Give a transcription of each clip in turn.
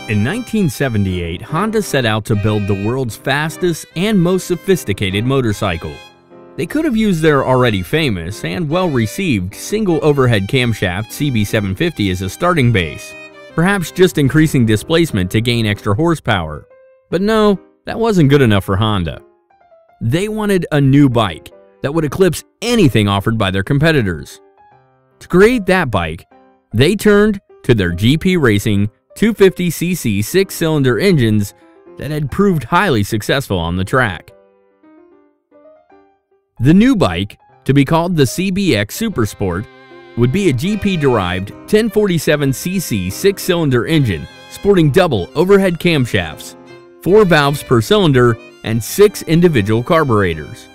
In 1978, Honda set out to build the world's fastest and most sophisticated motorcycle. They could have used their already famous and well-received single overhead camshaft CB750 as a starting base, perhaps just increasing displacement to gain extra horsepower. But no, that wasn't good enough for Honda. They wanted a new bike that would eclipse anything offered by their competitors. To create that bike, they turned to their GP Racing 250cc 6-cylinder engines that had proved highly successful on the track. The new bike, to be called the CBX Supersport, would be a GP-derived 1047cc 6-cylinder engine sporting double overhead camshafts, 4 valves per cylinder, and 6 individual carburetors.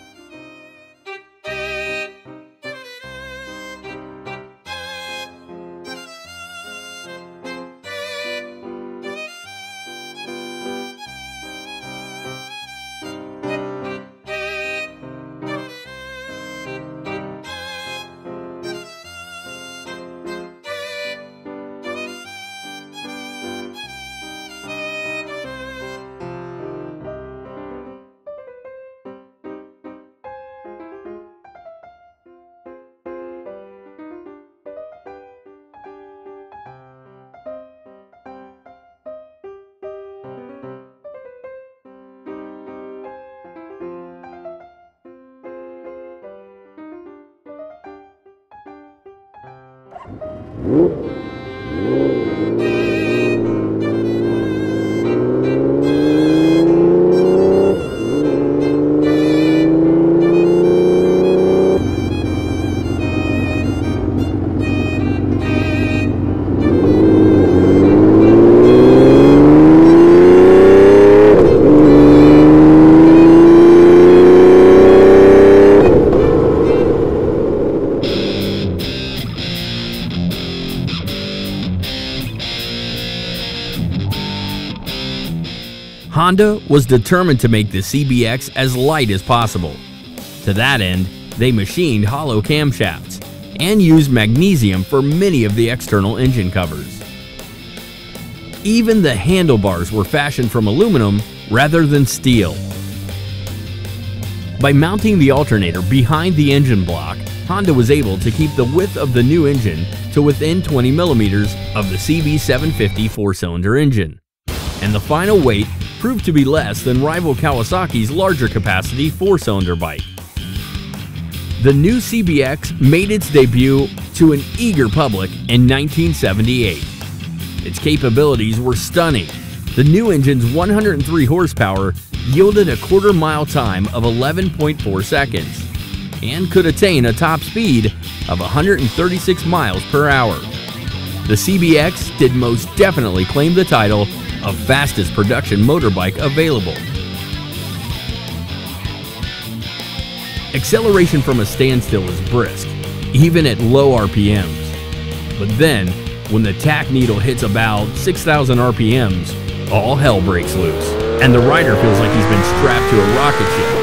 Honda was determined to make the CBX as light as possible. To that end, they machined hollow camshafts and used magnesium for many of the external engine covers. Even the handlebars were fashioned from aluminum rather than steel. By mounting the alternator behind the engine block, Honda was able to keep the width of the new engine to within 20 millimeters of the CB750 4-cylinder engine, and the final weight proved to be less than rival Kawasaki's larger capacity 4-cylinder bike. The new CBX made its debut to an eager public in 1978. Its capabilities were stunning. The new engine's 103 horsepower yielded a quarter-mile time of 11.4 seconds and could attain a top speed of 136 miles per hour. The CBX did most definitely claim the title of fastest production motorbike available. Acceleration from a standstill is brisk, even at low RPMs. But then, when the tack needle hits about 6,000 RPMs, all hell breaks loose, and the rider feels like he's been strapped to a rocket ship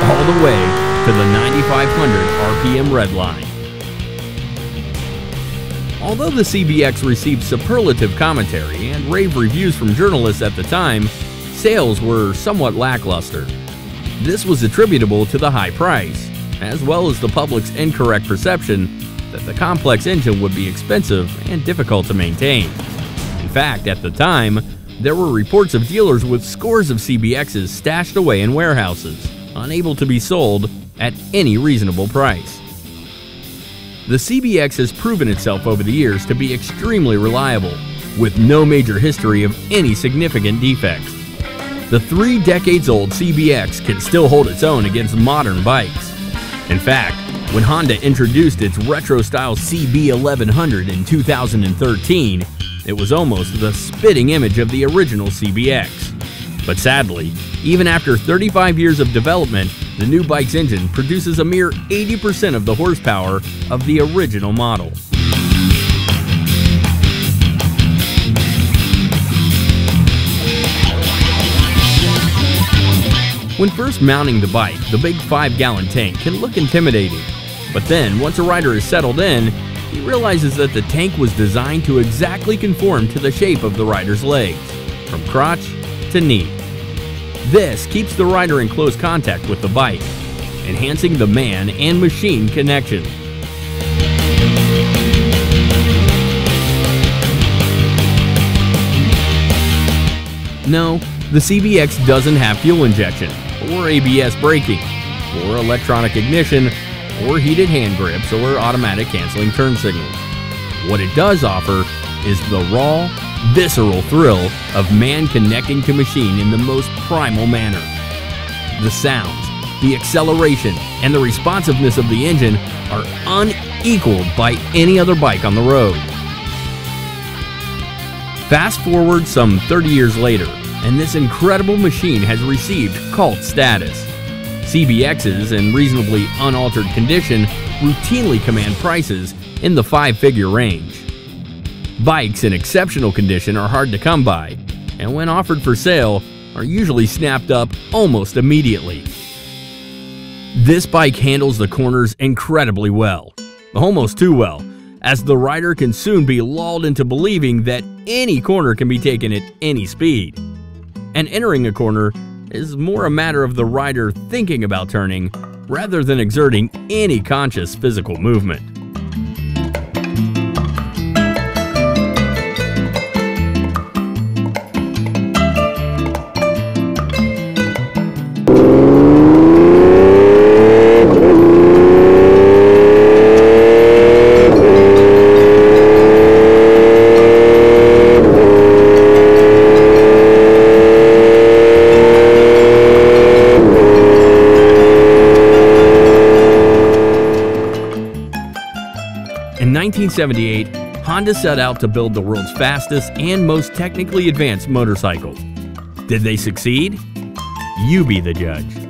all the way to the 9,500 RPM red line. Although the CBX received superlative commentary and rave reviews from journalists at the time, sales were somewhat lackluster. This was attributable to the high price, as well as the public's incorrect perception that the complex engine would be expensive and difficult to maintain. In fact, at the time, there were reports of dealers with scores of CBXs stashed away in warehouses, unable to be sold at any reasonable price. The CBX has proven itself over the years to be extremely reliable, with no major history of any significant defects. The 3 decades-old CBX can still hold its own against modern bikes. In fact, when Honda introduced its retro-style CB1100 in 2013, it was almost the spitting image of the original CBX. But sadly, even after 35 years of development, the new bike's engine produces a mere 80% of the horsepower of the original model. When first mounting the bike, the big 5-gallon tank can look intimidating. But then, once a rider is settled in, he realizes that the tank was designed to exactly conform to the shape of the rider's legs. from crotch to knee. This keeps the rider in close contact with the bike, enhancing the man and machine connection. No, the CBX doesn't have fuel injection, or ABS braking, or electronic ignition, or heated hand grips, or automatic canceling turn signals. What it does offer is the raw, visceral thrill of man connecting to machine in the most primal manner. The sounds, the acceleration, and the responsiveness of the engine are unequaled by any other bike on the road. Fast forward some 30 years later, and this incredible machine has received cult status. CBXs in reasonably unaltered condition routinely command prices in the 5-figure range. Bikes in exceptional condition are hard to come by, and when offered for sale, are usually snapped up almost immediately. This bike handles the corners incredibly well, almost too well, as the rider can soon be lulled into believing that any corner can be taken at any speed. And entering a corner is more a matter of the rider thinking about turning rather than exerting any conscious physical movement. In 1978, Honda set out to build the world's fastest and most technically advanced motorcycle. Did they succeed? You be the judge.